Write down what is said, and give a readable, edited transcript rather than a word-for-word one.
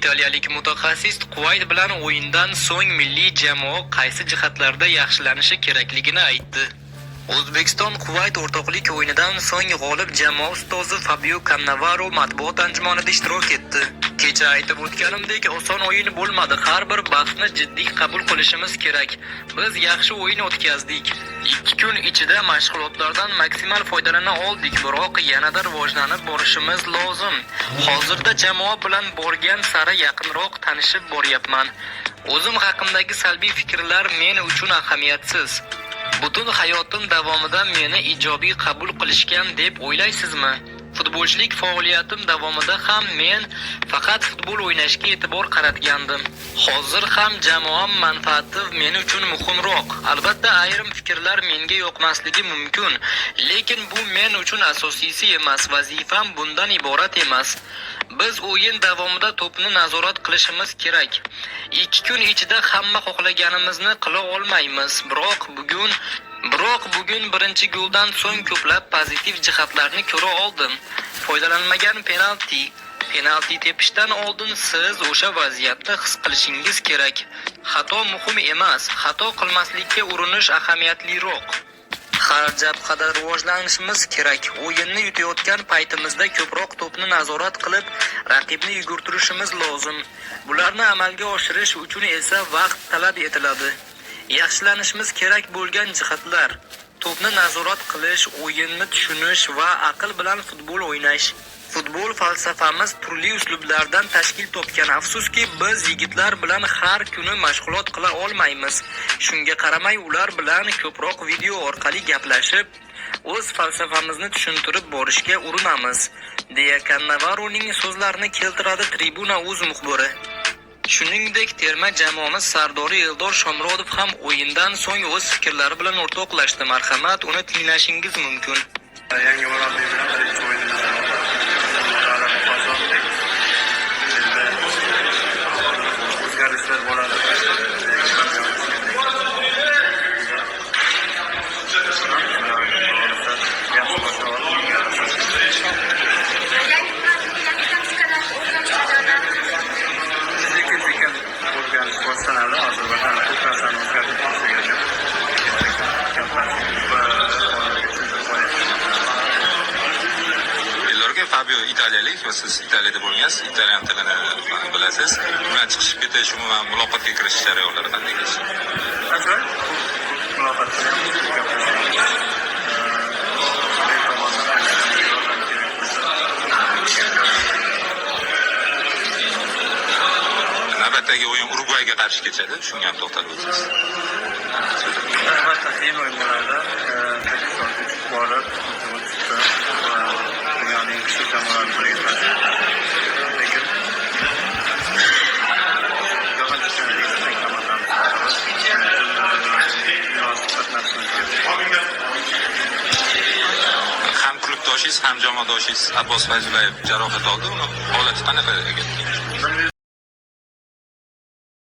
Italiyalik mutaxassis Quvayt bilan o'yindan so'ng milliy jamoa qaysi jihatlarda yaxshilanishi kerakligini aytdi. O'zbekiston Quvayt o'rtoqlik o'yinidan so'ng g'olib jamoa ustozi Fabio Cannavaro matbuot anjumanida ishtirok etdi. Kecha aytib o'tganimdek, oson o'yin bo'lmadi. Har bir bahsni jiddiy qabul qilishimiz kerak. Biz yaxshi o'yin o'tkazdik. 2 kun ichida mashg'ulotlardan maksimal foydalana oldik, biroq yanada rivojlanib borishimiz lozim. Hozirda jamoa bilan borgan sari yaqinroq tanishib boryapman. O'zim haqimdagi salbiy fikrlar men uchun ahamiyatsiz. Butun hayotim davomida meni ijobiy qabul qilishgan deb o'ylaysizmi? Futbolchilik faoliyatim davomida ham men faqat futbol o'ynashga e'tibor qaratgandim. Hozir ham jamoam manfaati men uchun muhimroq. Albatta ayrim fikrlar menga yoqmasligi mumkin, lekin bu men uchun asosiysi emas. Vazifam bundan iborat emas. Biz o'yin davomida to'pni nazorat qilishimiz kerak. 2 kun ichida hamma xohlaganimizni qila olmaymiz, biroq bugun birinchi goldan so'ng ko'plab pozitiv jihatlarni ko'ra oldim. Foydalanmagan penalti tepishdan oldin siz o'sha vaziyatni his qilishingiz kerak. Xato muhim emas, xato qilmaslikka urinish ahamiyatliroq. Har jabhada rivojlanishimiz kerak. O'yinni yutayotgan paytimizda ko'proq to'pni nazorat qilib, raqibni yugurtirishimiz lozim. Bularni amalga oshirish uchun esa vaqt talab etiladi. Yaxshilanishimiz kerak bo'lgan jihatlar: to'pni nazorat qilish, o'yinni tushunish va aql bilan futbol o'ynash. Futbol falsafamiz turli uslublardan tashkil topgan. Afsuski, biz yigitlar bilan har kuni mashg'ulot qila olmaymiz. Shunga qaramay ular bilan ko'proq video orqali gaplashib, o'z falsafamizni tushuntirib borishga urinamiz, deya Cannavaroning so'zlarini keltiradi Tribuna.uz muxbiri. Shuningdek, terma jamoamiz sardori Eldor Shomurodov ham o'yindan so'ng o'z fikrlari bilan o'rtoqlashdi. Marhamat, uni tinglashingiz mumkin. Yangi murabbiy bilan birinchi o'yinimiz o'zgarishlar bo'ladi. Boshlanadi. Hozir vatanda ko'p narsani o'zgartirib tashlagan. Fabio italiyalik va siz Italiyada bo'lgansiz, italyan tilini bilasiz. Bilan chiqishib ketish, umuman muloqotga kirish jarayonlari qanday kechdi? Navbatdagi o'yin Urugvayga qarshi kechadi. Shunga ham to'xtalib o'tasiz. Albatta qiyin o'yin bo'ladi. Borib, dunyoning kuchli jamoalari biriga lekin ham klubdoshingiz, ham jamoadoshingiz Abbos Fayzullayev jarohat oldi. Uni holati qanaqa ekan?